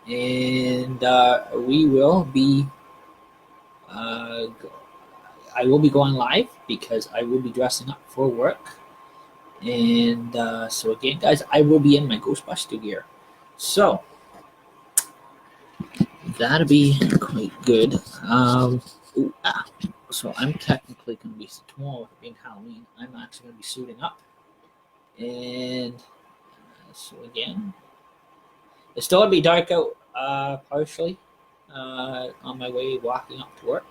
and we will be. Uh, I will be going live because I will be dressing up for work. And so again, guys, I will be in my Ghostbuster gear. So that'll be quite good. Ooh, so I'm technically going to be tomorrow being Halloween. I'm actually going to be suiting up, and so again, it's still going to be dark out partially on my way walking up to work.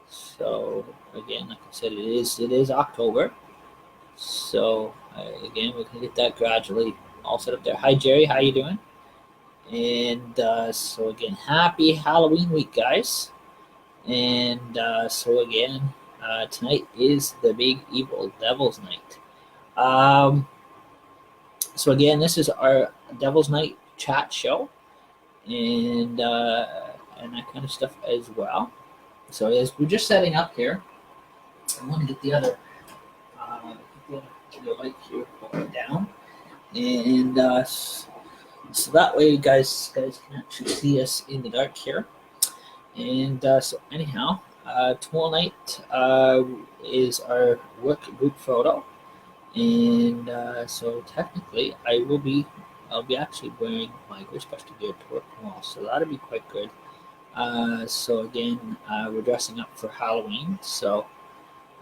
So again, like I said, it is October. So again, we're gonna get that gradually all set up there. Hi Jerry, how you doing? And so again, happy Halloween week, guys. And so again, tonight is the big evil Devil's Night. Um, so again, this is our Devil's Night chat show, and that kind of stuff as well. So as we're just setting up here, I want to get the other the light here pulled down, and so that way, guys can actually see us in the dark here. And so anyhow, tomorrow night is our work group photo, and so technically, I'll be actually wearing my Ghostbuster gear to work tomorrow, so that'll be quite good. So again, we're dressing up for Halloween, so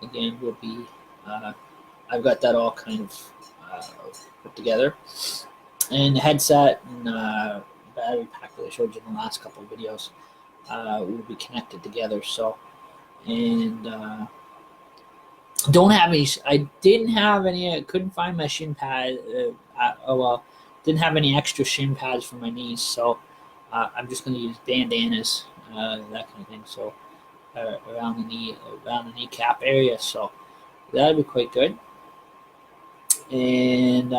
again, we'll be. Uh, I've got that all kind of put together, and the headset and battery pack that I showed you in the last couple of videos will be connected together. So, and don't have any. I didn't have any. I couldn't find my shin pad. Oh well, didn't have any extra shin pads for my knees. So I'm just going to use bandanas, that kind of thing. So around the kneecap area. So that'd be quite good. And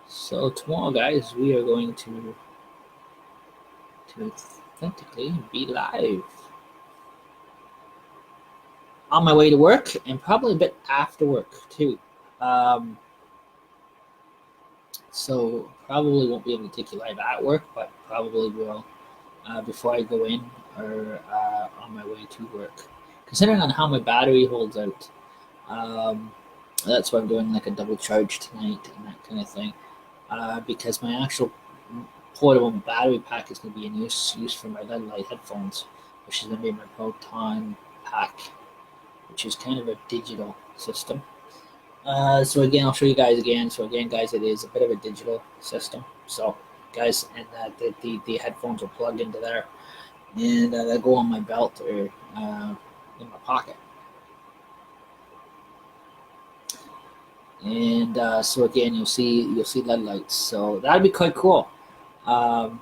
so tomorrow, guys, we are going to authentically be live on my way to work and probably a bit after work too. Um, so probably won't be able to take you live at work, but probably will before I go in or on my way to work. Considering on how my battery holds out, um, that's why I'm doing like a double charge tonight and that kind of thing. Because my actual portable battery pack is going to be in use for my LED light headphones, which is going to be my Proton pack, which is kind of a digital system. So again, I'll show you guys again. So again, guys, it is a bit of a digital system. So guys, and the headphones are plugged into there, and they go on my belt or in my pocket. And so again, you'll see LED lights. So that'd be quite cool. Um,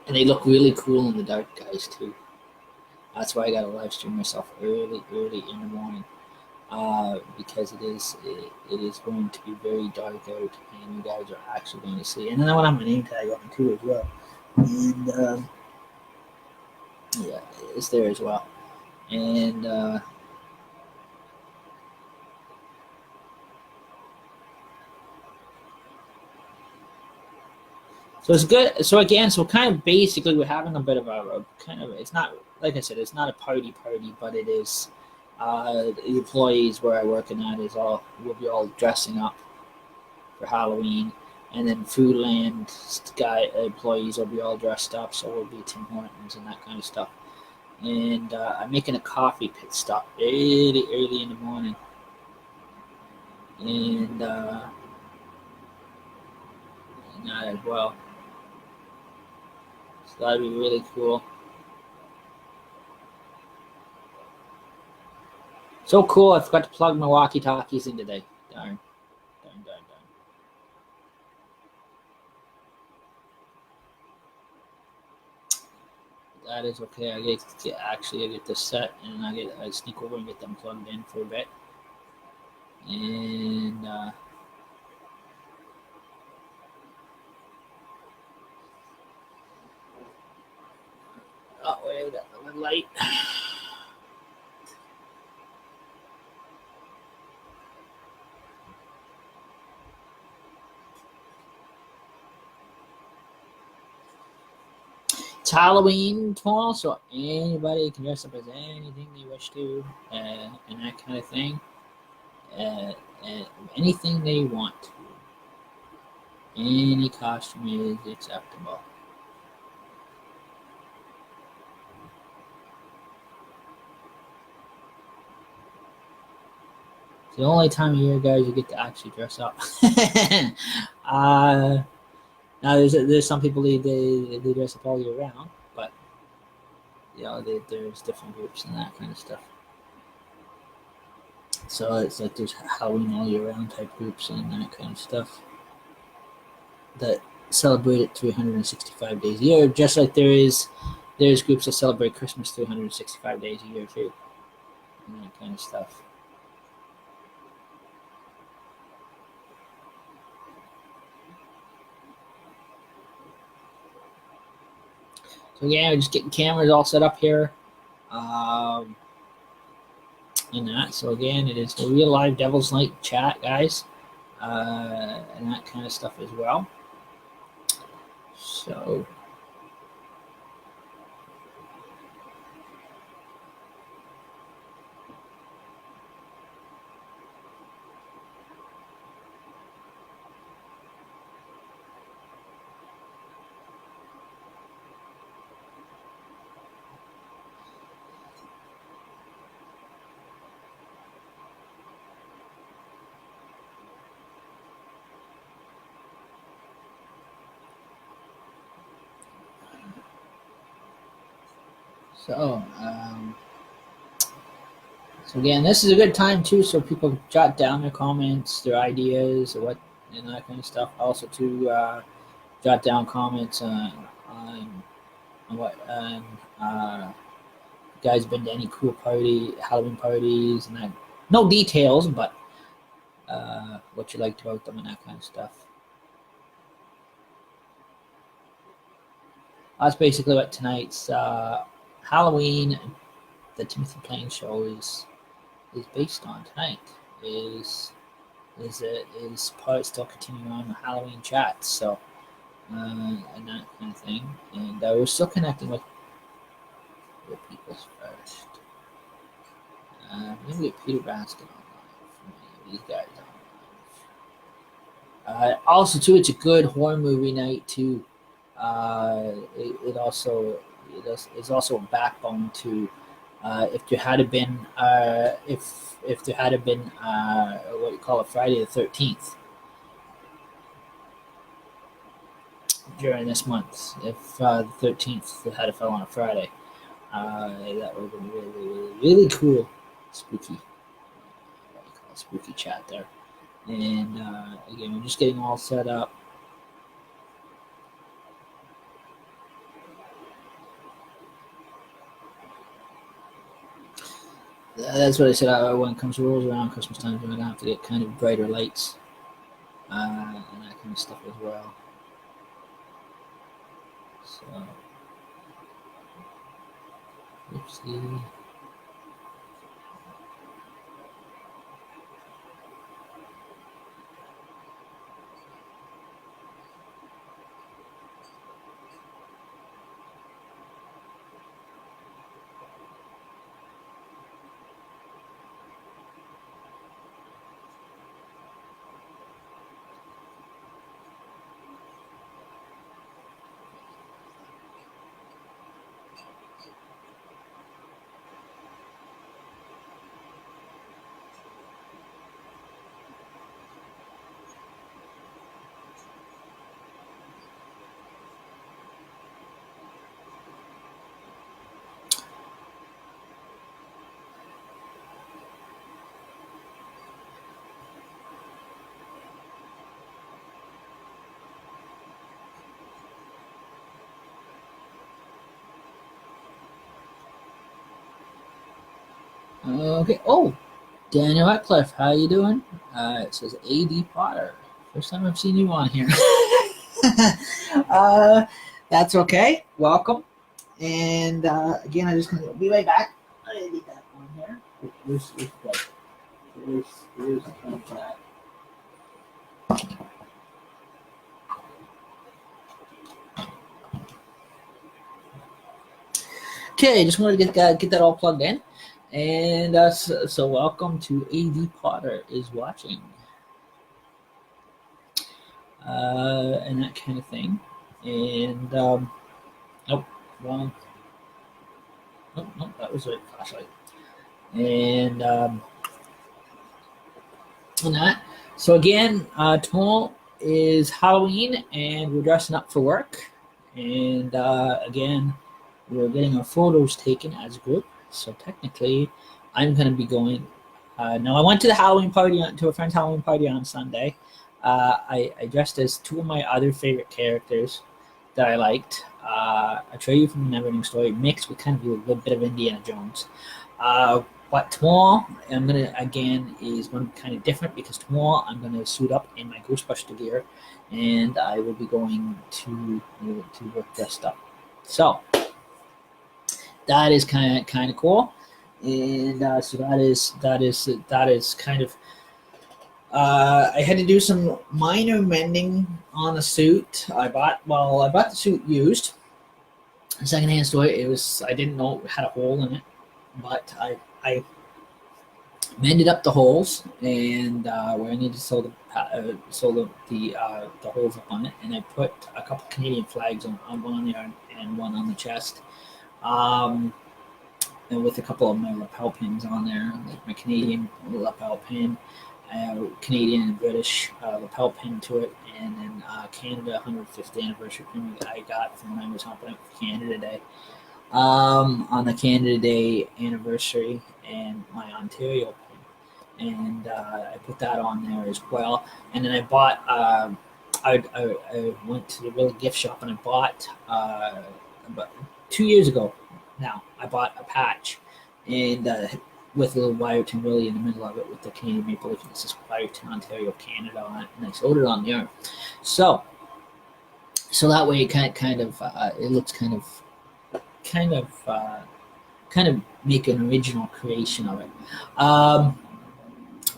and they look really cool in the dark, guys, too. That's why I got to live stream myself early in the morning, because it is going to be very dark out, and you guys are actually going to see. And then I want to have my name tag on too as well, and yeah, it's there as well. And so it's good. So again, so kind of basically, we're having a bit of a kind of. It's not like I said, it's not a party, but it is. The employees where I working at is all will be all dressing up for Halloween, and then Foodland guy employees will be all dressed up, so we'll be Tim Hortons and that kind of stuff. And I'm making a coffee pit stop early in the morning, and that as well. So that'd be really cool. So cool! I forgot to plug my walkie-talkies in today. Darn. That is okay. I get this set, and I sneak over and get them plugged in for a bit, and oh wait, we got the light. It's Halloween tomorrow, so anybody can dress up as anything they wish to, and that kind of thing. Uh, Anything they want to. Any costume is acceptable. It's the only time of year, guys, you get to actually dress up. Now, there's some people they dress up all year round, but there's different groups and that kind of stuff. So it's like there's Halloween all year round type groups and that kind of stuff that celebrate it 365 days a year, just like there's groups that celebrate Christmas 365 days a year too, and that kind of stuff. So yeah, we're just getting cameras all set up here, and that. So again, it is the real live Devil's Night chat, guys, and that kind of stuff as well. So. So again, this is a good time too, so people jot down their comments, their ideas, or what, and that kind of stuff. Also to jot down comments on what guys been to any cool Halloween parties, and that. No details, but what you liked about them and that kind of stuff. That's basically what tonight's Halloween, the Timothy Plain show is based on tonight. Is part still continuing on the Halloween chat, so and that kind of thing, and we're still connecting with people first. Maybe get Peter Baskin online from these guys online. Also, too, it's a good horror movie night too. It also is also a backbone to if there had been if there had been what you call it Friday the 13th during this month, if the 13th had fell on a Friday, that would have been really cool, spooky, what you call it, spooky chat there. And again, we're just getting all set up. That's what I said. When it comes to rolls around Christmas time, we're gonna have to get kind of brighter lights and that kind of stuff as well. So, oopsie. Okay. Oh, Daniel Etcliffe, how you doing? It says A.D. Potter. First time I've seen you on here. That's okay. Welcome. And again, I just gonna be right back. I gotta get that on here. Where's that? Okay, just wanted to get that all plugged in, and so welcome to AD Potter is watching, and that kind of thing, and oh, wrong, no, that was a flashlight, and and that. So again, tomorrow is Halloween, and we're dressing up for work, and again, we're getting our photos taken as a group. So technically, I'm going to be going. Now, I went to the Halloween party, to a friend's Halloween party on Sunday. I dressed as two of my other favorite characters that I liked. Atreyu from the Neverending Story, mixed with kind of a little bit of Indiana Jones. But tomorrow, I'm gonna again is going to be kind of different because tomorrow I'm going to suit up in my Ghostbuster gear, and I will be going to work dressed up. So that is kind of cool, and so that is kind of. I had to do some minor mending on the suit. I bought the suit used, a secondhand store. I didn't know it had a hole in it, but I mended up the holes and where I needed to sew the holes up on it, and I put a couple Canadian flags on one on the arm and one on the chest. And with a couple of my lapel pins on there, like my Canadian lapel pin, Canadian and British lapel pin to it, and then Canada 150th anniversary pin that I got from when I was helping out for Canada Day. On the Canada Day anniversary, and my Ontario pin, and I put that on there as well. And then I bought. I went to the Willie gift shop and I bought about 2 years ago. Now I bought a patch, and with a little Wiarton Willie in the middle of it with the Canadian Maple Leaf, and it says Wiarton, Ontario, Canada on it, and I sewed it on the arm. So that way it kind of it looks kind of make an original creation of it.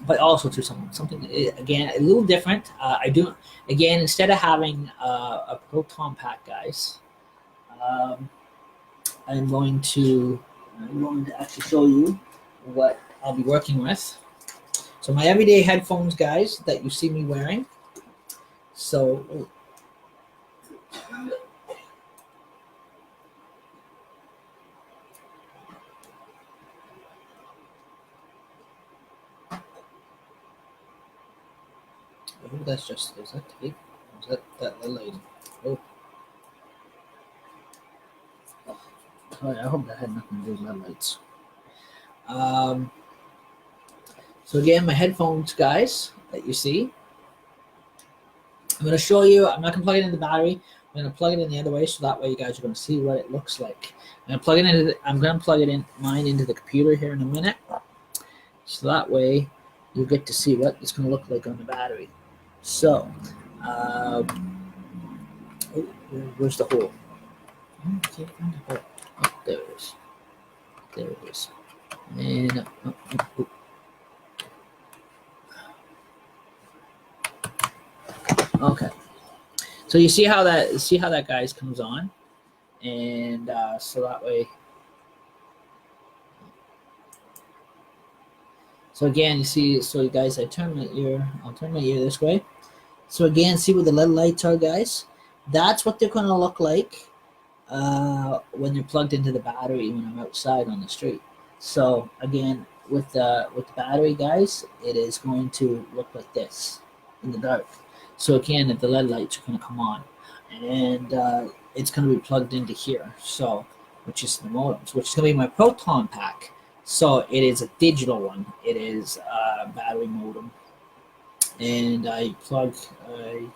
But also to something again a little different. I do again, instead of having a proton pack, guys. I'm going to actually show you what I'll be working with. So my everyday headphones, guys, that you see me wearing. So that's just, is that tape? Is that lady? Oh. Sorry, I hope that had nothing to do with LED lights. So again, my headphones, guys, that you see. I'm going to show you. I'm not going to plug it in the battery. I'm going to plug it in the other way, so that way you guys are going to see what it looks like. I'm going to plug it in mine into the computer here in a minute, so that way you get to see what it's going to look like on the battery. So, where's the hole? Can't find the hole. Oh, there it is. There it is. And okay. So you see how that guys comes on, and so that way. So again, you see. So you guys, I'll turn my ear this way. So again, see where the LED lights are, guys. That's what they're going to look like when they're plugged into the battery when I'm outside on the street. So again, with the battery, guys, it is going to look like this in the dark. So again, the LED lights are going to come on, and it's going to be plugged into here. So, which is the modems, which is going to be my proton pack. So it is a digital one. It is a battery modem, and you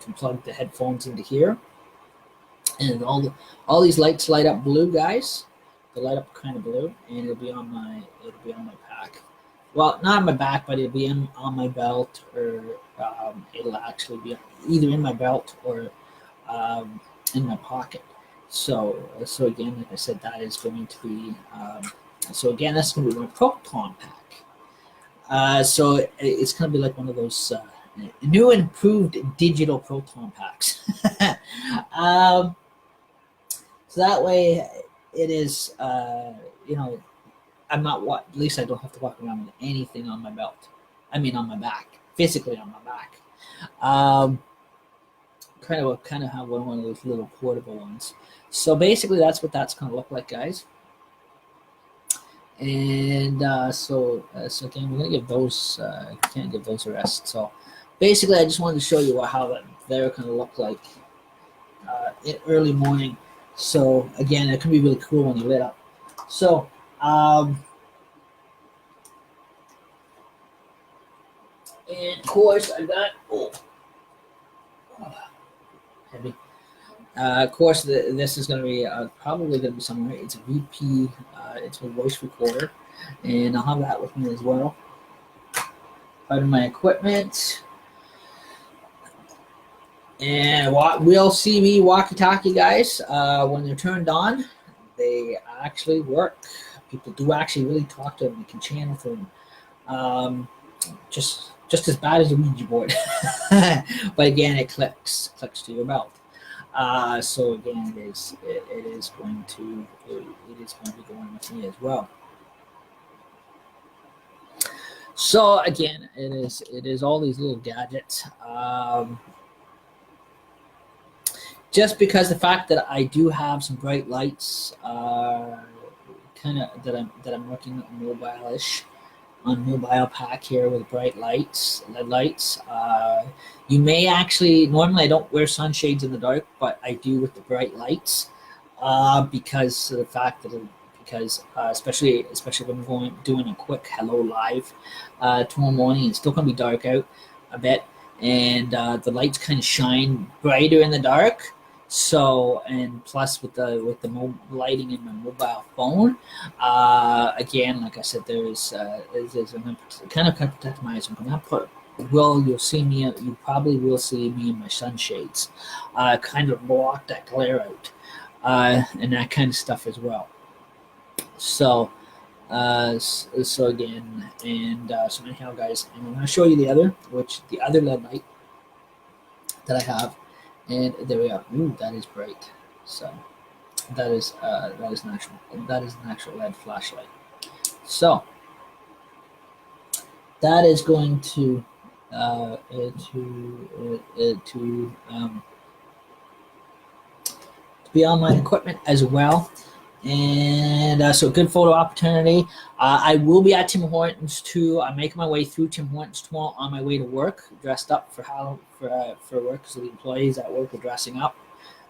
can plug the headphones into here, and all these lights light up blue, guys. They light up kind of blue, and it'll be on my pack. Well, not on my back, but it'll be on my belt, or it'll actually be either in my belt or in my pocket. So again, like I said, that is going to be. So again, that's going to be my proton pack. So it's going to be like one of those new and improved digital proton packs. So that way, it is, I'm not what. At least I don't have to walk around with anything on my belt. I mean, on my back, physically on my back. Um, kind of have one of those little portable ones. So basically, that's what that's going to look like, guys. And so again, we're gonna give those. Can't give those a rest. So basically, I just wanted to show you how they're gonna look like in early morning. So again, it can be really cool when you lit up. So and of course I got heavy. Of course, this is going to be probably going to be somewhere. It's a VP. It's a voice recorder, and I'll have that with me as well. Part of my equipment, and we'll see me walkie-talkie guys. When they're turned on, they actually work. People do actually really talk to them. You can channel through them. Just as bad as a Ouija board, but again, it clicks to your belt. So again, it is going to be going with me as well. So again, it is all these little gadgets. Just because the fact that I do have some bright lights, kind of that I'm working mobile-ish on mobile pack here with bright lights, LED lights. You may actually, normally I don't wear sunshades in the dark, but I do with the bright lights because of the fact that especially when I'm doing a quick hello live tomorrow morning, it's still going to be dark out a bit, and the lights kind of shine brighter in the dark. So, and plus with the lighting in my mobile phone, again, like I said, there's kind of protect my eyes. I'm gonna put. You'll see me. You probably will see me in my sunshades, kind of block that glare out, and that kind of stuff as well. So, so again, and so anyhow, guys, and I'm gonna show you the other LED light that I have. And there we are. Ooh, that is bright. So that is natural. That is an actual LED flashlight. So that is going to be on my equipment as well. And so good photo opportunity. I will be at Tim Hortons too. I'm making my way through Tim Hortons tomorrow on my way to work, dressed up for work. So the employees at work are dressing up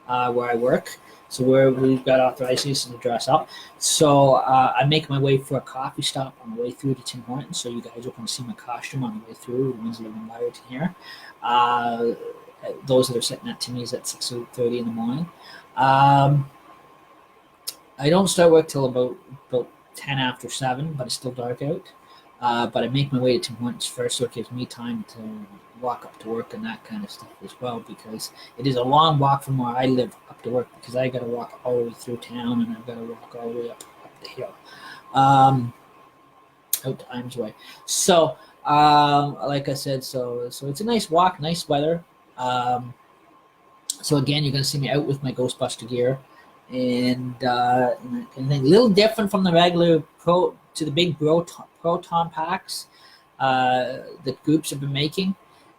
where I work. So we've got authorization to dress up. So I'm making my way for a coffee stop on the way through to Tim Hortons. So you guys are going to see my costume on the way through. The ones that have been wired to here. Those that are sitting at Timmy's at 6:30 in the morning. I don't start work till about 10 after 7, but it's still dark out. But I make my way to Tim Hortons first, so it gives me time to walk up to work and that kind of stuff as well, because it is a long walk from where I live up to work, because I got to walk all the way through town and I've got to walk all the way up the hill, out to Imesway. So, like I said, so it's a nice walk, nice weather. So again, you're going to see me out with my Ghostbuster gear. And a little different from the regular to the big proton packs that groups have been making.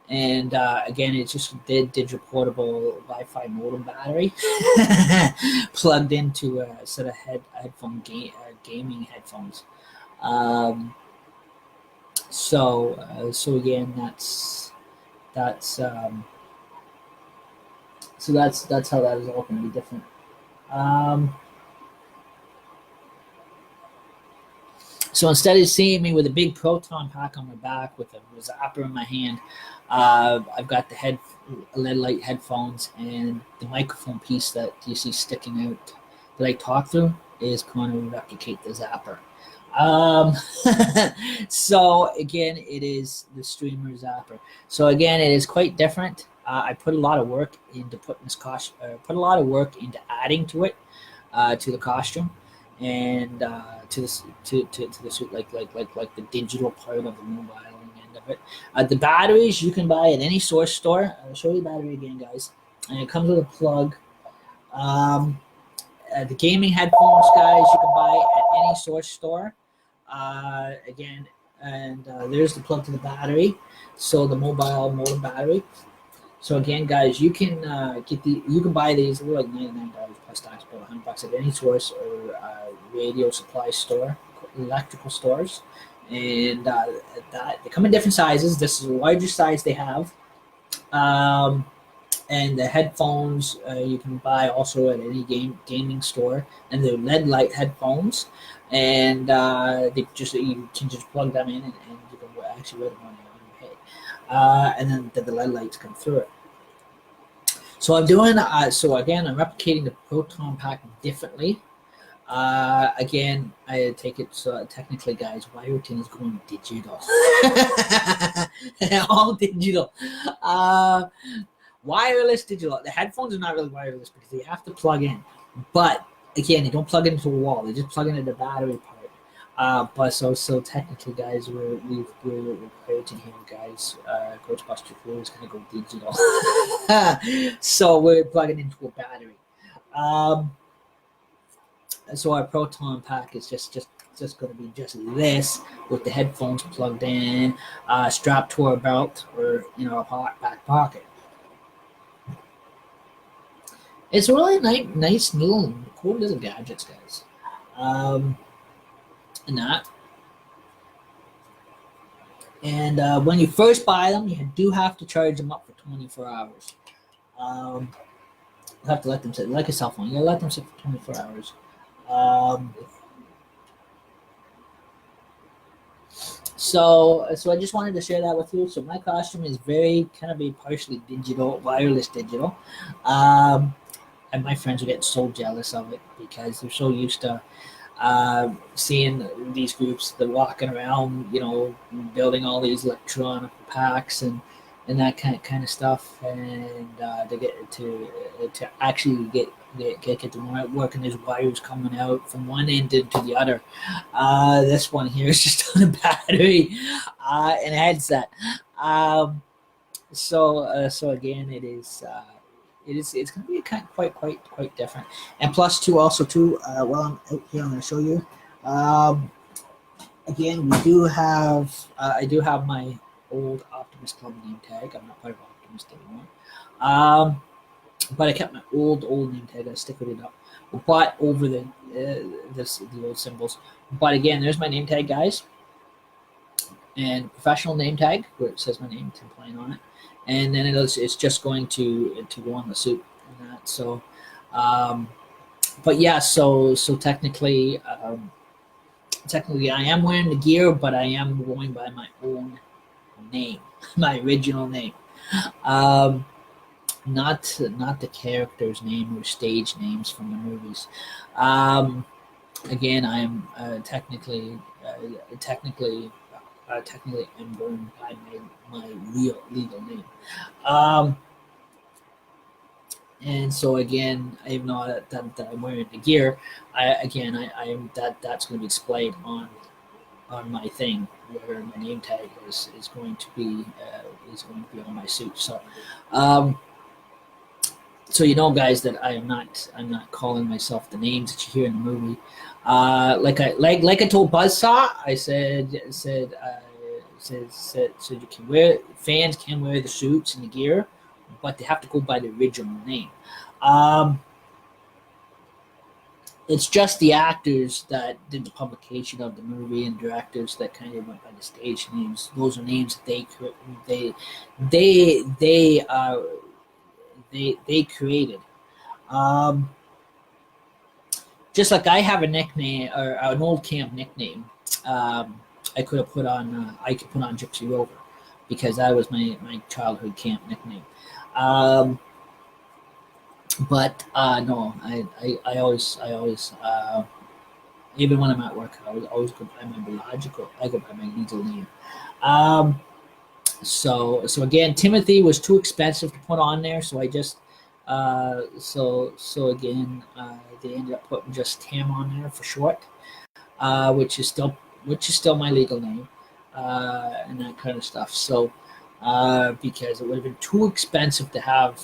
And again, it's just a digital portable Wi-Fi modem battery plugged into a set of gaming headphones. So again, that's how that is all going to be different. So instead of seeing me with a big proton pack on my back with a zapper in my hand, I've got the LED light headphones, and the microphone piece that you see sticking out that I talk through is going to replicate the zapper. So again, it is the streamer zapper. So again, it is quite different. I put a lot of work into putting this costume. Put a lot of work into adding to it, to the costume, and to the suit, like the digital part of the mobile end of it. The batteries you can buy at any source store. I'll show you the battery again, guys. And it comes with a plug. the gaming headphones, guys, you can buy at any Source store. Again, and there's the plug to the battery, so the mobile modem battery. So again, guys, you can you can buy these. They're like $99 plus tax, about $100 at any Source or radio supply store, electrical stores, and that they come in different sizes. This is the largest size they have. And the headphones you can buy also at any gaming store, and they're LED light headphones, and they just you can just plug them in, and you can actually wear them on your head, and then the LED lights come through it. So I'm doing so again, I'm replicating the Proton Pack differently. Again, I take it so technically, guys, Wiarton is going digital. All digital. Wireless digital. The headphones are not really wireless because they have to plug in. But again, they don't plug into a wall. They just plug into the battery part. But so technically, guys, we're creating here, guys. Ghostbusters 4 is going to go digital. So we're plugging into a battery. So our Proton Pack is just going to be just this with the headphones plugged in, strapped to our belt or a back pocket. It's really nice little cool little gadgets, guys. And that. And when you first buy them, you do have to charge them up for 24 hours. You have to let them sit like a cell phone. You let them sit for 24 hours. So I just wanted to share that with you. So my costume is very kind of a partially digital, wireless digital. And my friends are getting so jealous of it because they're so used to seeing these groups, they're walking around, building all these electronic packs and that kind of stuff, and they get to actually get to work, and there's wires coming out from one end to the other. This one here is just on a battery and a headset. So again, it's going to be quite different. And plus while I'm out here, I'm going to show you. Again, we do have I do have my old Optimus Club name tag. I'm not part of Optimus anymore. But I kept my old name tag. I stickered it up, but over the old symbols. But again, there's my name tag, guys, and professional name tag where it says my name, Tim Plain, on it. And then it's just going to go on the suit and that. So, but yeah, so technically I am wearing the gear, but I am going by my own name, my original name, not the character's name or stage names from the movies. Again, I am technically am going by my real legal name. And so again, even though that I'm wearing the gear, that's going to be displayed on my thing, where my name tag is going to be on my suit. So so guys, that I'm not calling myself the names that you hear in the movie. Like I told Buzzsaw, I said you can fans can wear the suits and the gear, but they have to go by the original name. It's just the actors that did the publication of the movie and directors that kind of went by the stage names. Those are names that they created. Just like I have a nickname or an old camp nickname, I could put on Gypsy Rover because that was my childhood camp nickname. But no, I always even when I'm at work, I always go by my biological. I go by my legal name. So again, Timothy was too expensive to put on there, so I just so again they ended up putting just Tim on there for short, which is still my legal name, and that kind of stuff. So because it would have been too expensive to have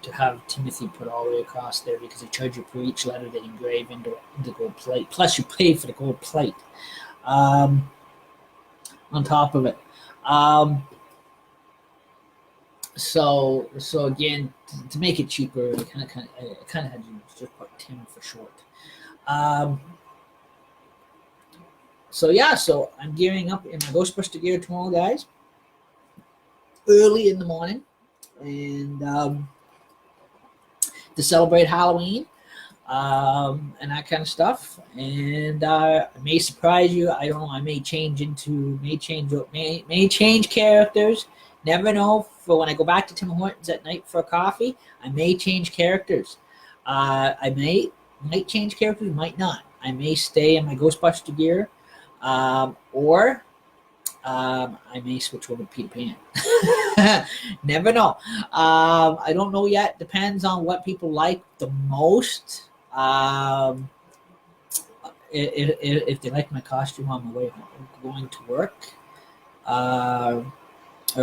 to have Timothy put all the way across there because they charge you per each letter they engrave into the gold plate. Plus, you pay for the gold plate on top of it. So again, to make it cheaper, I kind of had to just put Tim for short. So yeah, so I'm gearing up in my Ghostbuster gear tomorrow, guys, early in the morning, and to celebrate Halloween and that kind of stuff. And I may surprise you. I don't know. I may change characters. Never know. For when I go back to Tim Hortons at night for a coffee, I may change characters. I might change characters, might not. I may stay in my Ghostbuster gear, or I may switch over to Peter Pan. Never know. I don't know yet. Depends on what people like the most. If they like my costume on my way home, going to work, or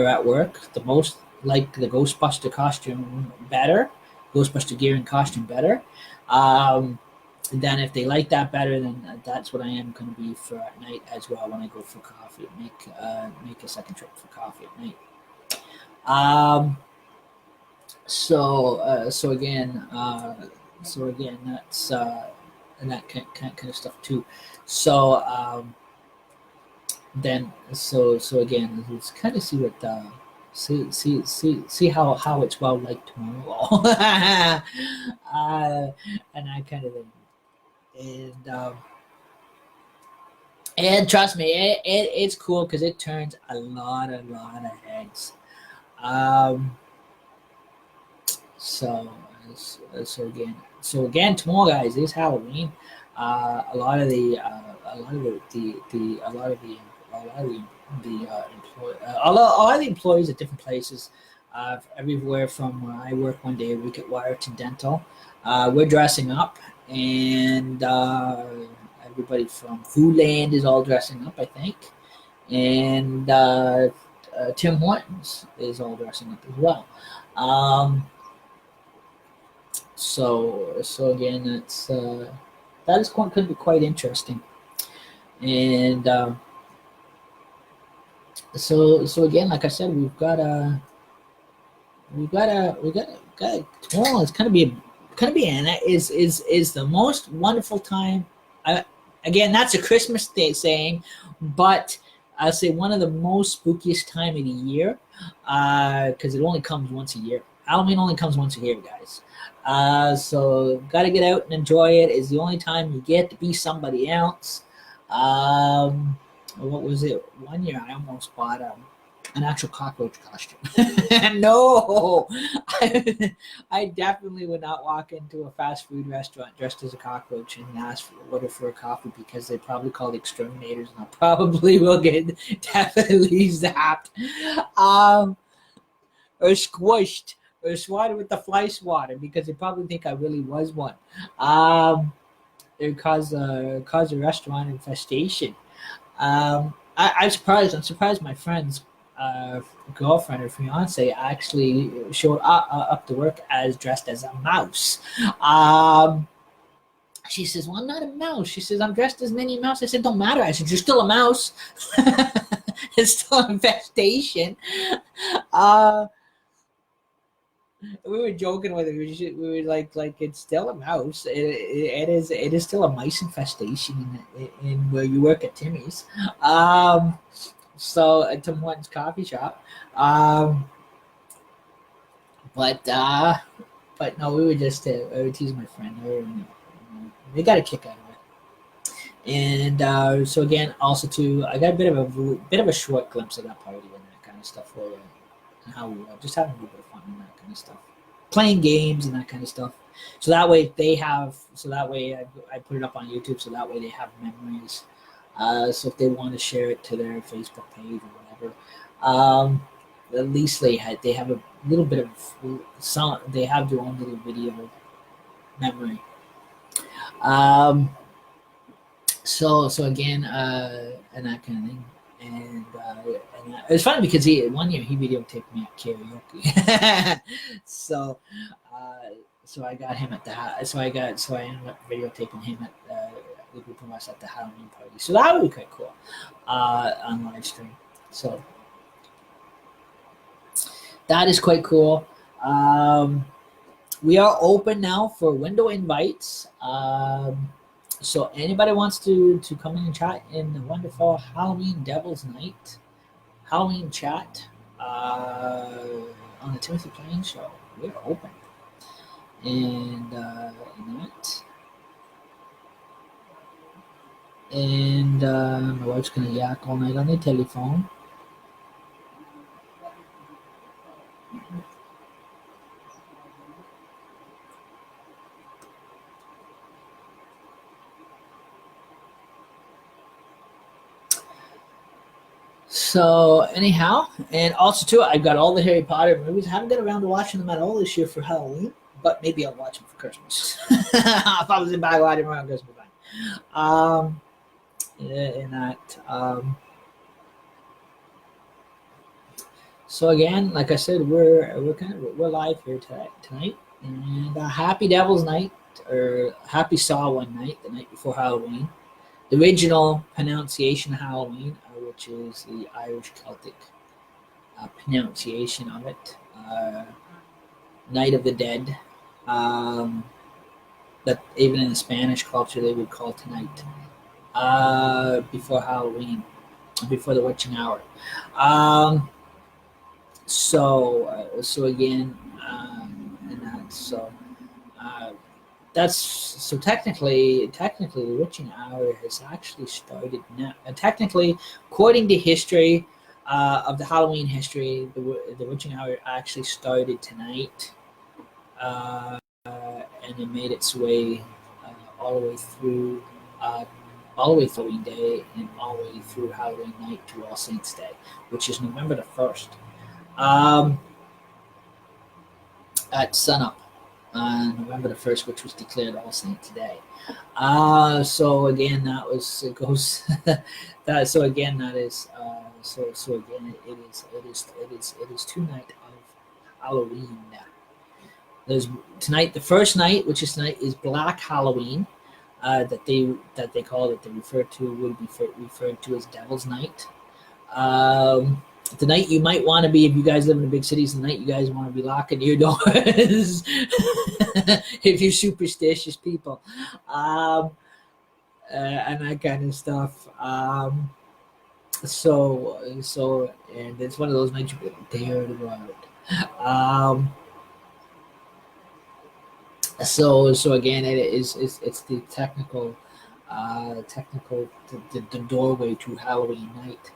at work, the most like the Ghostbuster costume better, Ghostbuster gear and costume better. Then if they like that better, then that's what I am going to be for at night as well when I go for coffee. Make a second trip for coffee at night. So again, that's and that kind of stuff too. So then so again, let's kind of see what see how it's well liked tomorrow. And that kind of thing. And trust me, it's cool because it turns a lot of heads. So again, tomorrow, guys, is Halloween. A lot of the employees at different places, everywhere from where I work one day a week at Wyerton Dental, we're dressing up, and everybody from Foodland is all dressing up, I think, and Tim Hortons is all dressing up as well. So again, could be quite interesting, and so again, like I said, we've got tomorrow is is the most wonderful time. Again, that's a Christmas day saying, but I'll say one of the most spookiest time of the year, because it only comes once a year. Halloween only comes once a year, guys. So got to get out and enjoy it. It's the only time you get to be somebody else. What was it? One year I almost bought an actual cockroach costume. No, I definitely would not walk into a fast food restaurant dressed as a cockroach and order for a coffee, because they probably call the exterminators, and I probably will get definitely zapped, or squished, or swatted with the fly swatter, because they probably think I really was one. It cause a restaurant infestation. I'm surprised my friend's girlfriend or fiance actually showed up to work dressed as a mouse. She says, "Well, I'm not a mouse." She says, "I'm dressed as Minnie Mouse." I said, "Don't matter." I said, "You're still a mouse." It's still an infestation. We were joking with her. We were like it's still a mouse. It is still a mice infestation in where you work at Timmy's. So at Tim Hortons coffee shop. But no, we were just teasing my friend. We got a kick out of it. And so again, also too, I got a bit of a short glimpse of that party and that kind of stuff. And how we were just having a little bit of fun and that kind of stuff, playing games and that kind of stuff. So that way I put it up on YouTube, so that way they have memories. So if they want to share it to their Facebook page or whatever, at least they have a little bit of some. They have their own little video memory. So again, and that kind of thing. and it's funny because one year he videotaped me at karaoke. so uh, so I got him at so I ended up videotaping him at the group of us at the Halloween party. So that would be quite cool on live stream. So that is quite cool. We are open now for window invites. So anybody wants to come in and chat in the wonderful Halloween Devil's Night Halloween chat on the Timothy Plain Show, we're open. And my wife's gonna yak all night on the telephone. So anyhow, and also too, I've got all the Harry Potter movies. I haven't got around to watching them at all this year for Halloween, but maybe I'll watch them for Christmas. If I was in Bagel, I didn't around Christmas. So again, like I said, we're live here tonight, and happy Devil's Night or happy Samhain night, the night before Halloween. The original pronunciation of Halloween, which is the Irish Celtic pronunciation of it, Night of the Dead. That even in the Spanish culture they would call tonight before Halloween, before the witching hour. So again, and that so. That's so technically the witching hour has actually started now. Technically, according to history of the Halloween history, the witching hour actually started tonight, and it made its way all the way through Halloween Day and all the way through Halloween night to All Saints Day, which is November the 1st, at sunup. November the 1st, which was declared All Saints Day. So again, that was it goes. So again, it is 2 night of Halloween. There's tonight, the first night, which is tonight, is Black Halloween. That they call it. They refer to would be referred to as Devil's Night. The night you might want to be, if you guys live in the big cities, the night you guys want to be locking your doors if you're superstitious people, and that kind of stuff. So and it's one of those nights you dare to go out. So again, it's the technical the doorway to Halloween night.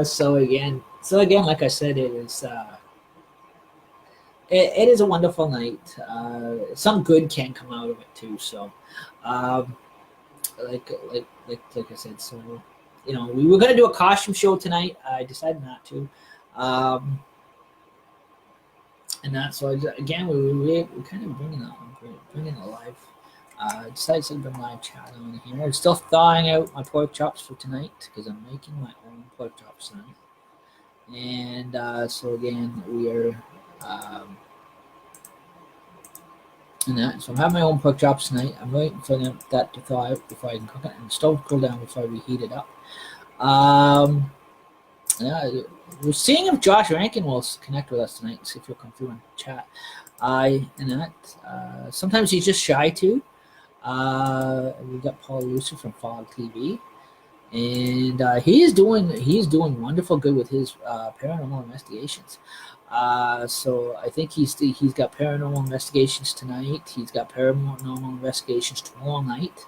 So again, like I said, it is it is a wonderful night. Some good can come out of it too. So, like I said, so we were gonna do a costume show tonight. I decided not to. And that so again we're kind of bringing a live. Decided to bring live chat on here. I'm still thawing out my pork chops for tonight because I'm making my own pork chops tonight. And so again, we are and that. So I'm having my own pork chops tonight. I'm waiting for that to thaw out before I can cook it, and the stove to cool down before we heat it up. Yeah, we're seeing if Josh Rankin will connect with us tonight. See if he'll come through and chat. Sometimes he's just shy too. We got Paul Lucer from Fog TV, and he's doing wonderful good with his paranormal investigations. So I think he's got paranormal investigations tonight. He's got paranormal investigations tomorrow night.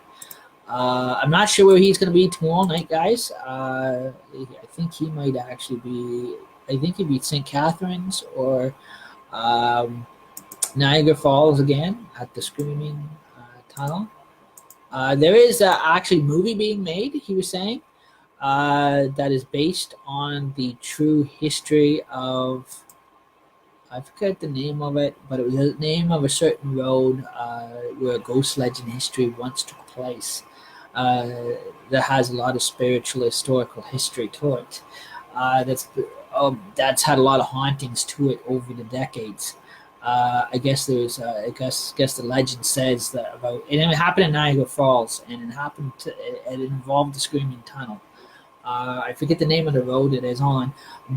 I'm not sure where he's going to be tomorrow night, guys. I think he might actually be. I think he'd be St. Catharines or Niagara Falls again at the Screaming Tunnel. There is actually a movie being made, he was saying, that is based on the true history of, I forget the name of it, but it was the name of a certain road where ghost legend history once took place. uh, that has a lot of spiritual historical history to it. That's had a lot of hauntings to it over the decades. I guess there's I guess the legend says that about it happened in Niagara Falls, and it involved the Screaming Tunnel. I forget the name of the road it is on,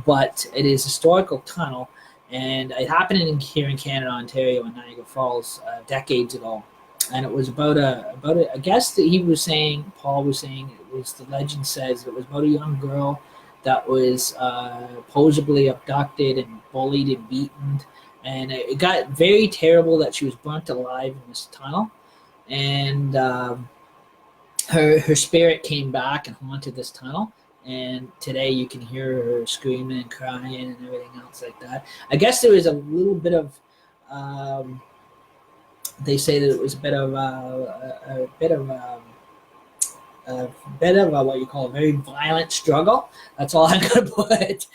but it is a historical tunnel, and it happened here in Canada, Ontario, in Niagara Falls decades ago. And it was about a. I guess that Paul was saying, it was the legend says it was about a young girl that was supposedly abducted and bullied and beaten, and it got very terrible that she was burnt alive in this tunnel, and her spirit came back and haunted this tunnel. And today you can hear her screaming and crying and everything else like that. I guess there was a little bit of. They say that it was a bit of what you call a very violent struggle. That's all I'm gonna put.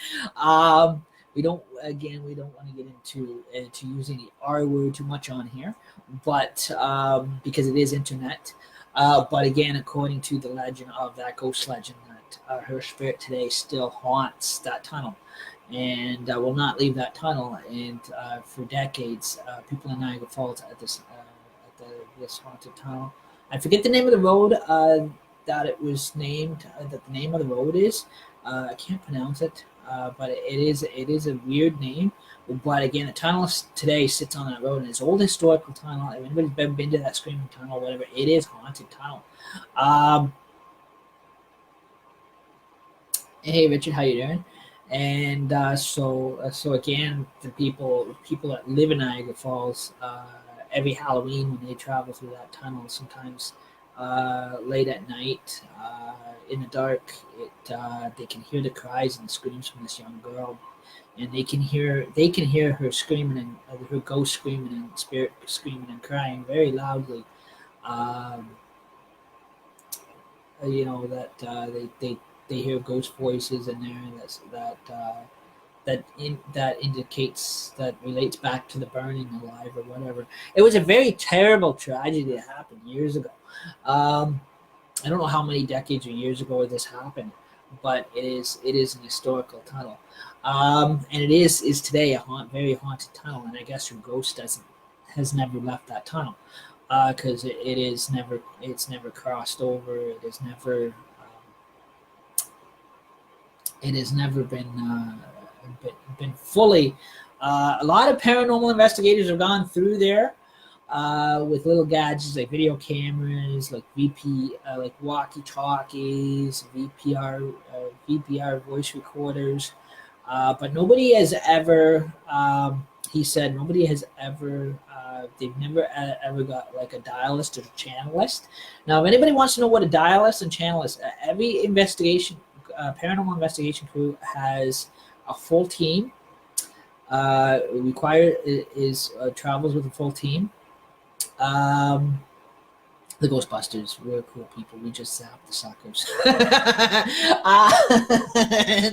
We don't want to get into using the R word too much on here, but because it is internet. But again, according to the legend of that ghost legend, that her spirit today still haunts that tunnel, and will not leave that tunnel. And for decades, people in Niagara Falls this haunted tunnel. I forget the name of the road that it was named. That the name of the road is. I can't pronounce it, but it is a weird name. But again, the tunnel today sits on that road, and it's an old historical tunnel. If anybody's been to that Screaming Tunnel, whatever, it is haunted tunnel. Um, hey, Richard, how you doing? And so again, the people that live in Niagara Falls, every Halloween when they travel through that tunnel, sometimes late at night, in the dark, they can hear the cries and screams from this young girl, and they can hear her screaming, and her ghost screaming and spirit screaming and crying very loudly. Um, they hear ghost voices in there that indicates that relates back to the burning alive or whatever. It was a very terrible tragedy that happened years ago. Um, I don't know how many decades or years ago this happened, but it is an historical tunnel, and it is today a very haunted tunnel. And I guess your ghost doesn't has never left that tunnel because it's never crossed over. It has never been fully. A lot of paranormal investigators have gone through there with little gadgets like video cameras, like like walkie talkies, VPR voice recorders. But nobody has ever. He said nobody has ever. They've never ever got like a dialist or a channelist. Now, if anybody wants to know what a dialist and channelist, every paranormal investigation crew has a full team. Required is travels with a full team. Um, the Ghostbusters, we're cool people. We just zap the suckers.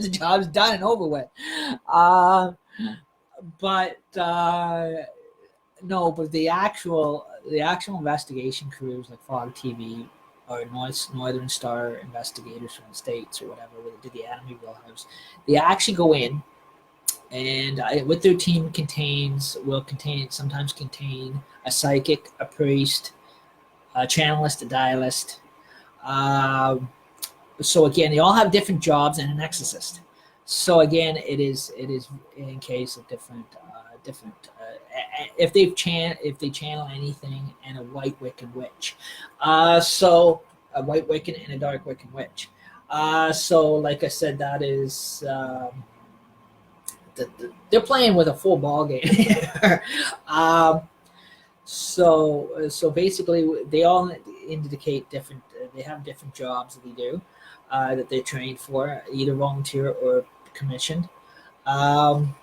The job's done and over with. Uh, but no, but the actual investigation crews like Fog TV or Northern Star investigators from the states or whatever, where they did the Amityville House, they actually go in and with their team sometimes contain a psychic, a priest, a channelist, a dialist. Um, so again, they all have different jobs and an exorcist. So again, it is in case of different if they channel anything, and a white Wiccan witch. So a white Wiccan and a dark Wiccan witch. So like I said, that is. They're playing with a full ball game here. um, so basically, they all indicate different. They have different jobs that they do, that they're trained for, either volunteer or commissioned. Um,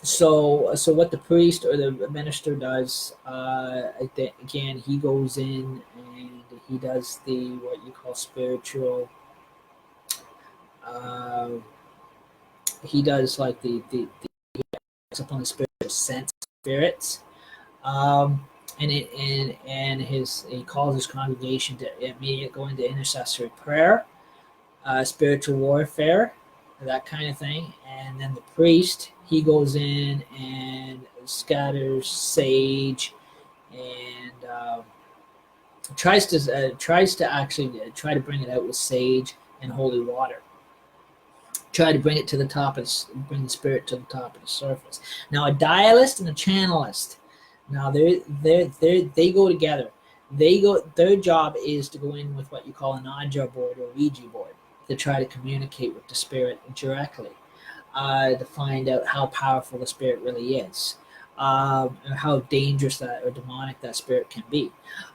so what the priest or the minister does, again, he goes in and he does the what you call spiritual. Uh, he does the up on the spiritual sense spirits. Um, he calls his congregation to immediately go into intercessory prayer, spiritual warfare, that kind of thing. And then the priest, he goes in and scatters sage and tries to actually try to bring it out with sage and holy water. Try to bring it to the top of bring the spirit to the top of the surface. Now, a dialist and a channelist, now they go together. Their job is to go in with what you call an Ouija board or Ouija board to try to communicate with the spirit directly, to find out how powerful the spirit really is, or how dangerous that or demonic that spirit can be.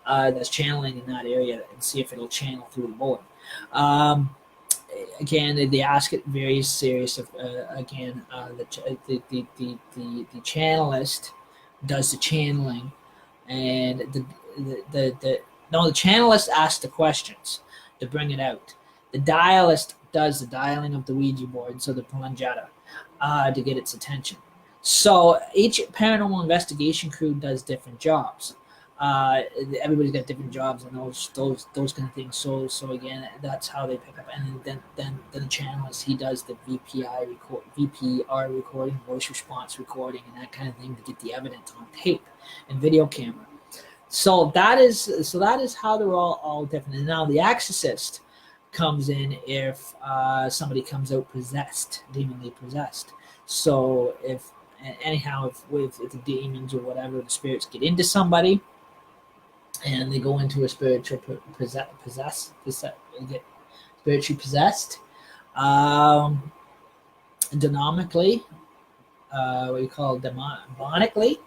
That's channeling in that area, and see if it'll channel through the board. Again, they ask it very serious. Again, the channelist does the channeling, and the channelist asks the questions to bring it out. The dialist does the dialing of the Ouija board, so the planchetta, to get its attention. So each paranormal investigation crew does different jobs. Everybody's got different jobs and those kind of things. So again, that's how they pick up. And then the channelist, he does the VPR recording, voice response recording, and that kind of thing to get the evidence on tape and video camera. So that is how they're all different. And now the exorcist comes in if somebody comes out possessed, demonly possessed. So if the demons or whatever, the spirits get into somebody and they go into a spiritual get spiritually possessed, demonically, what you call demonically,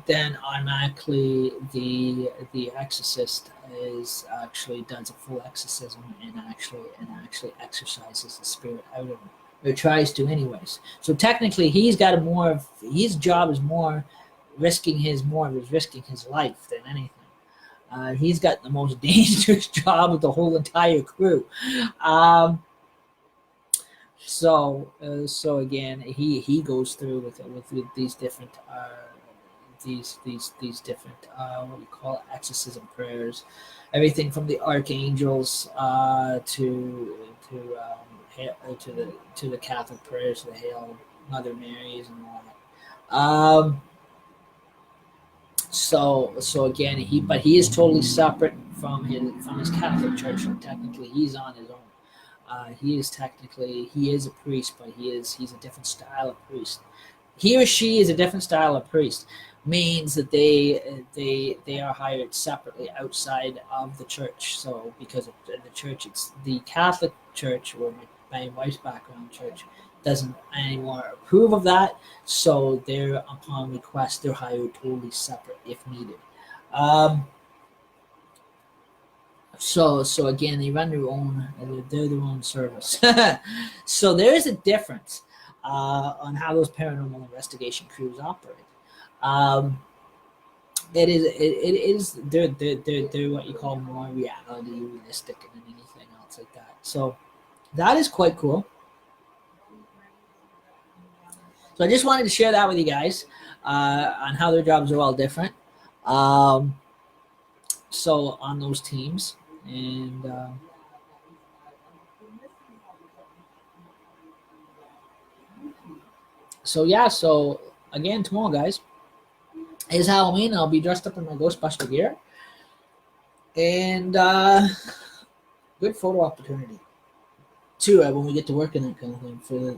then automatically the exorcist does a full exorcism and actually exorcises the spirit out of him, or tries to anyways. So technically his job is more risking his life than anything. He's got the most dangerous job of the whole entire crew. So again, he goes through with these different these different what we call exorcism prayers, everything from the archangels to the Catholic prayers, the Hail Mother Marys and all that. So again, he is totally separate from his Catholic church. So technically, he's on his own. He is a priest, but he's a different style of priest. He or she is a different style of priest. Means that they are hired separately outside of the church. So because of the church, it's the Catholic Church, or my wife's background church, doesn't anymore approve of that, so they're, upon request, they're hired totally separate if needed. So again, they run their own, they're their own service. So there is a difference on how those paranormal investigation crews operate. It is they're what you call more realistic than anything else like that. So that is quite cool. So I just wanted to share that with you guys on how their jobs are all different. So on those teams, and so yeah. So again, tomorrow, guys, is Halloween. I'll be dressed up in my Ghostbuster gear, and good photo opportunity too when we get to work and that kind of thing for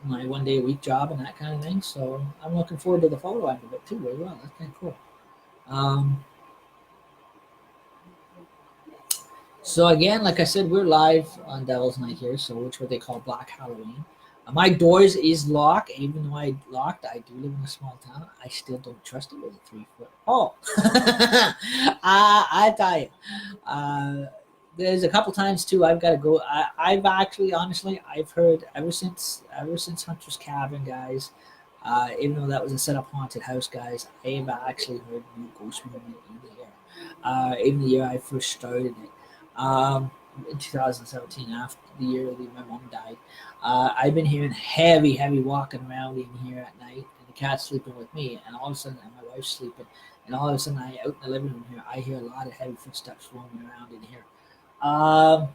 my 1 day a week job and that kind of thing. So I'm looking forward to the photo end of it too as well. That's kind of cool. So again, like I said, we're live on Devil's Night here, so which what they call Black Halloween. My doors is locked, even though I do live in a small town. I still don't trust it with a 3 foot. Oh, I tell you, there's a couple times too. I've got to go. I've actually, honestly, I've heard ever since Hunter's Cabin, guys. Even though that was a set up haunted house, guys, I've actually heard new ghost movement in the air. Even the year I first started it. In 2017, after the year that my mom died, I've been hearing heavy walking around in here at night, and the cat's sleeping with me, and all of a sudden my wife's sleeping, and all of a sudden, out in the living room here, I hear a lot of heavy footsteps roaming around in here. Um,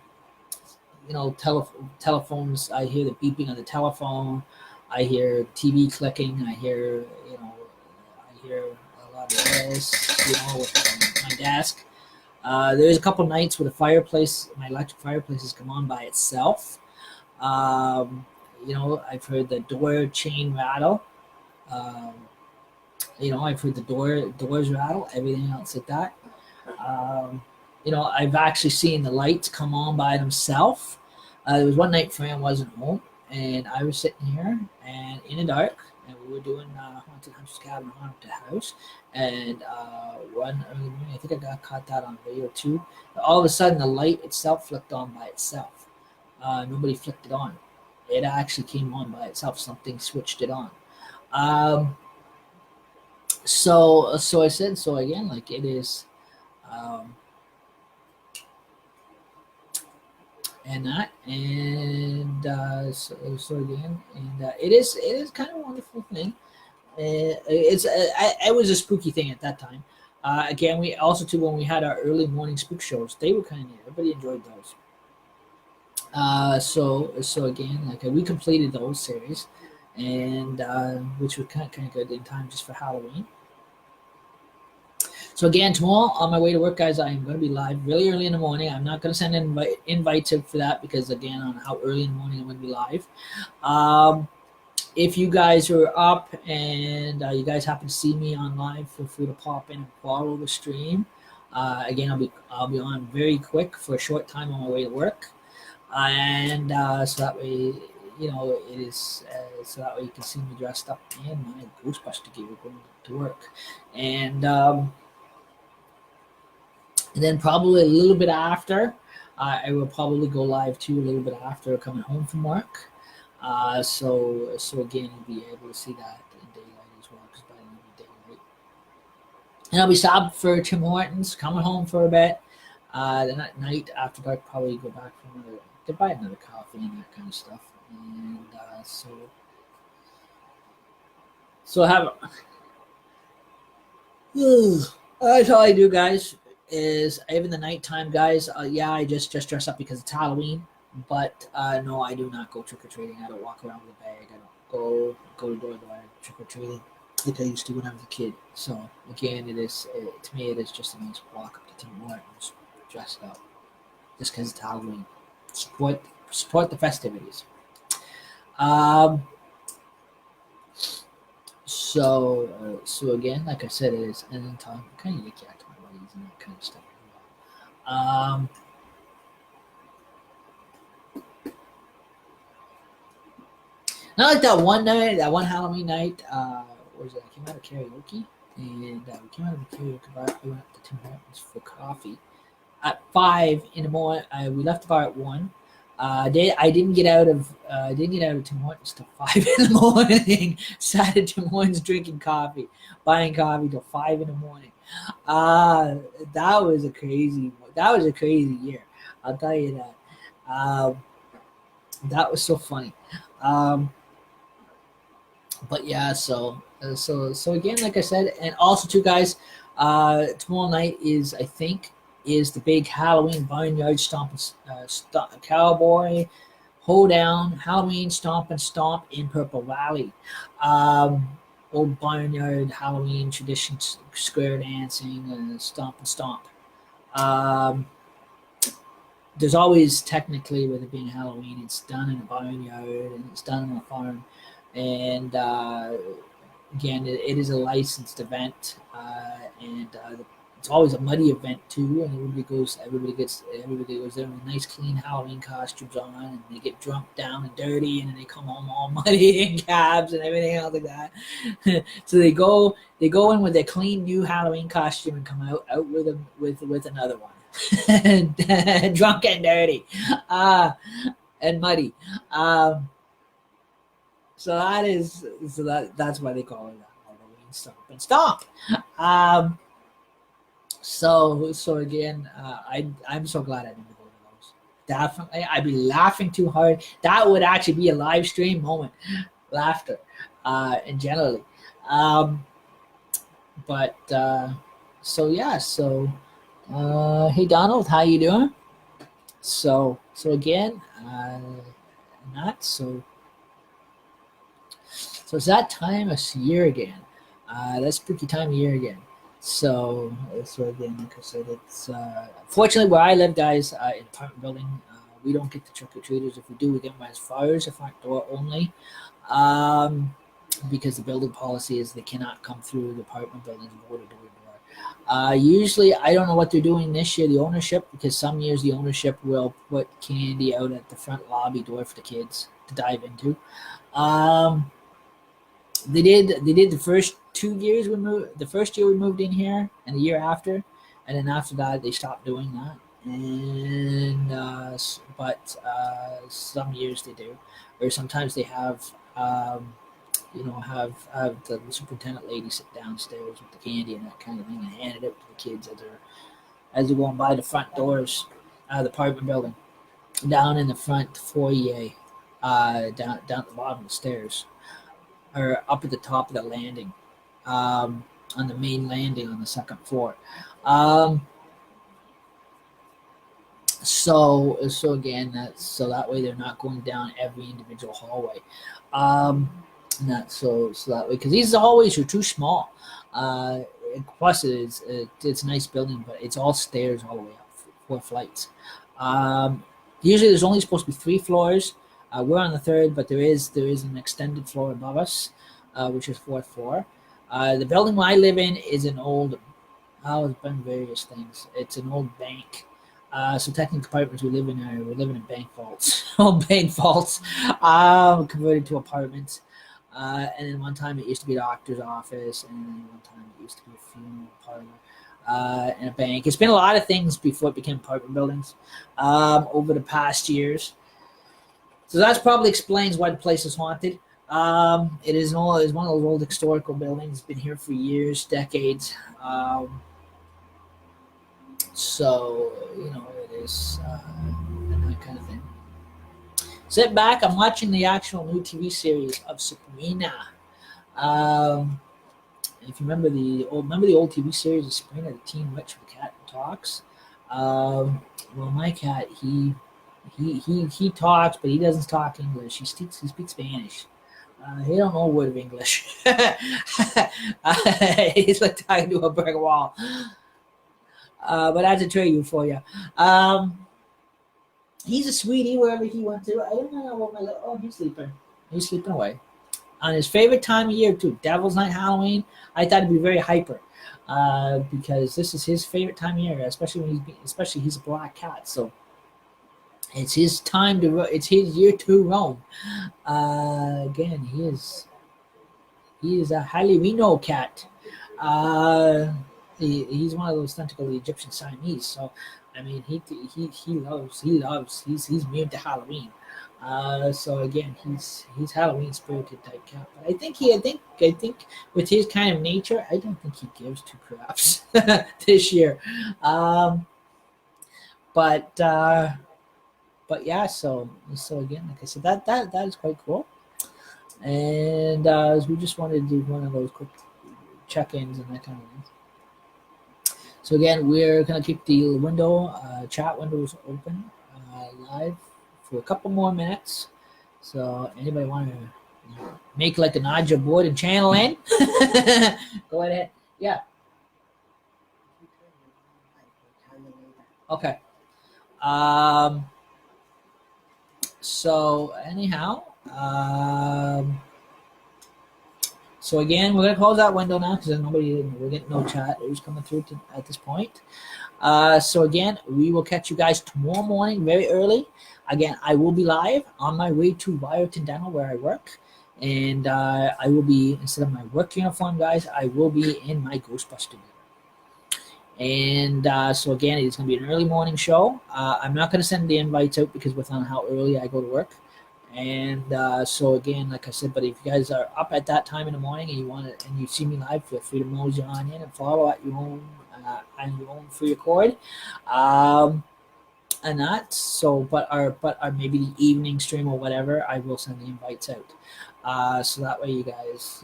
telephones. I hear the beeping on the telephone. I hear TV clicking. I hear a lot of this. With my desk. There's a couple nights where my electric fireplace has come on by itself. I've heard the door chain rattle. Um, I've heard the doors rattle, everything else like that. Um, I've actually seen the lights come on by themselves. There was one night Fran wasn't home, and I was sitting here and in the dark, and we were doing Haunted Hunter's Cabin, Haunted House, and one early morning, I think I got caught that on video too. All of a sudden, the light itself flicked on by itself. Nobody flicked it on. It actually came on by itself. Something switched it on. Um, so I said so again, like it is. Um, and that and so again and it is kind of a wonderful thing. It was a spooky thing at that time. Again, we also too when we had our early morning spook shows, they were kind of neat. Everybody enjoyed those. So again, like we completed those series, and which was kind of good in time just for Halloween. So again, tomorrow on my way to work, guys, I am going to be live really early in the morning. I'm not going to send invites out for that because, again, on how early in the morning I'm going to be live. If you guys are up and you guys happen to see me on live, feel free to pop in and follow the stream. Again, I'll be on very quick for a short time on my way to work, and so that way, it is so that way you can see me dressed up in my Ghostbuster gear going to work, and then probably a little bit after, I will probably go live too a little bit after coming home from work. So again, you'll be able to see that in daylight as well, because by then it'll be daylight. And I'll be stopped for Tim Hortons, coming home for a bit. Then at night after dark, probably go back to buy another coffee and that kind of stuff. And so have. That's all I do, guys. Is even the nighttime, guys. I just dress up because it's Halloween. But no, I do not go trick or treating. I don't walk around with a bag. I don't go door to door trick or treating like I used to when I was a kid. So again, to me it is just a nice walk up to Tim Hortons dressed up, just because it's Halloween. Support the festivities. So again, like I said, it is ending time. I kind of get back to my buddies and that kind of stuff. Not like that one night, that one Halloween night. What was it? I came out of karaoke, and we came out of the karaoke bar. We went up to Tim Hortons for coffee at 5 in the morning. We left the bar at 1. I didn't get out of Tim Hortons till 5 in the morning. Sat at Tim Hortons drinking coffee, buying coffee till 5 in the morning. That was a crazy year. I'll tell you that. That was so funny. But yeah, so again, like I said, and also too, guys, tomorrow night is the big Halloween Barnyard Stomp Cowboy Hoedown Halloween Stomp and Stomp in Purple Valley. Old Barnyard Halloween tradition, square dancing, stomp and stomp. There's always, technically, with it being Halloween, it's done in a barnyard and it's done on a farm. And again, it is a licensed event, and it's always a muddy event too. And everybody goes there with nice, clean Halloween costumes on, and they get drunk, down, and dirty, and then they come home all muddy in cabs and everything else like that. So they go in with their clean new Halloween costume and come out with another one, drunk and dirty, and muddy. So that's why they call it Halloween Stomp and Stomp. So again, I'm so glad I didn't go to those. Definitely, I'd be laughing too hard. That would actually be a live stream moment, laughter, and generally. but so yeah, hey Donald, how you doing? So again, not so it's that time of year again. That's spooky time of year again. So again, like I said, it's fortunately where I live, guys, in apartment building, we don't get the trick or treaters. If we do, we get them as far as the front door only, um, because the building policy is they cannot come through the apartment buildings door to door to door. Usually, I don't know what they're doing this year, the ownership, because some years the ownership will put candy out at the front lobby door for the kids to dive into. Um, they did the first 2 years we moved. The first year we moved in here, and the year after, and then after that they stopped doing that. And but some years they do, or sometimes they have have the superintendent lady sit downstairs with the candy and that kind of thing and hand it out to the kids as they're going by the front doors of the apartment building, down in the front foyer, down at the bottom of the stairs, or up at the top of the landing, on the main landing on the second floor. Um, so again, that way they're not going down every individual hallway. Um, and so that way, because these hallways are too small. Uh, Plus, it's a nice building, but it's all stairs all the way up, 4 flights. Um, Usually, there's only supposed to be 3 floors. We're on the third, but there is an extended floor above us, which is fourth floor. The building I live in is an old. Oh, it's been various things. It's an old bank. So technically, apartments we're living in bank vaults, old bank vaults, converted to apartments. And then one time it used to be a doctor's office, and then one time it used to be a funeral parlor, and a bank. It's been a lot of things before it became apartment buildings, over the past years. So that probably explains why the place is haunted. It's one of those old historical buildings. Been here for years, decades. So it is, and that kind of thing. Sit back. I'm watching the actual new TV series of Sabrina. Um, if you remember the old TV series of Sabrina, the Teen Witch with the cat who talks. Well, my cat, he talks, but he doesn't talk English. He speaks Spanish. He don't know a word of English. He's like talking to a brick wall. But that's a tribute for you. Um, he's a sweetie wherever he went to. I don't know what oh, he's sleeping. He's sleeping away. On his favorite time of year too, Devil's Night, Halloween. I thought he'd be very hyper, because this is his favorite time of year, especially he's a black cat, so it's his time it's his year to roam. Again, he is a Halirino cat. Uh, he's one of those tentacly Egyptian Siamese. So, I mean, he's immune to Halloween. So again, he's Halloween spirited type cat. But I think with his kind of nature, I don't think he gives two craps this year. Um, but but yeah, so again, like I said, that is quite cool. And we just wanted to do one of those quick check-ins and that kind of thing. So again, we're gonna keep the chat windows open, live for a couple more minutes. So anybody want to make like a Naja board and channel in? Go ahead. Yeah. Okay. Um. So anyhow, so again, we're gonna close that window now because we're getting no chat who's coming through at this point. So again, we will catch you guys tomorrow morning very early. Again, I will be live on my way to Wyerton Dental where I work, and I will be, instead of my work uniform, guys, I will be in my Ghostbuster gear. And so again, it's going to be an early morning show. I'm not going to send the invites out because with on how early I go to work. And so again, like I said, but if you guys are up at that time in the morning and you see me live, feel free to mosey on in and follow at your own free accord. And that but our maybe the evening stream or whatever, I will send the invites out. So that way you guys.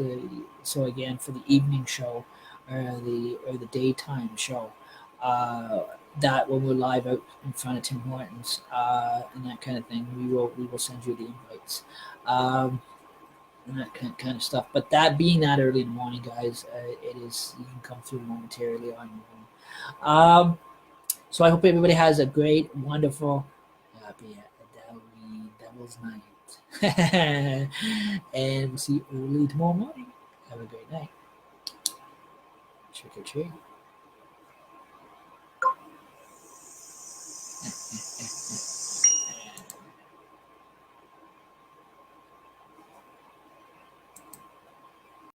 So again, for the evening show, or the daytime show. Uh, that when we're live out in front of Tim Hortons and that kind of thing, we will send you the invites. Um, and that kind of stuff. But that being that early in the morning, guys, it is you can come through momentarily on your own. So I hope everybody has a great, wonderful, happy Devil's Night, and see you early tomorrow morning. Have a great night. Trick or treat.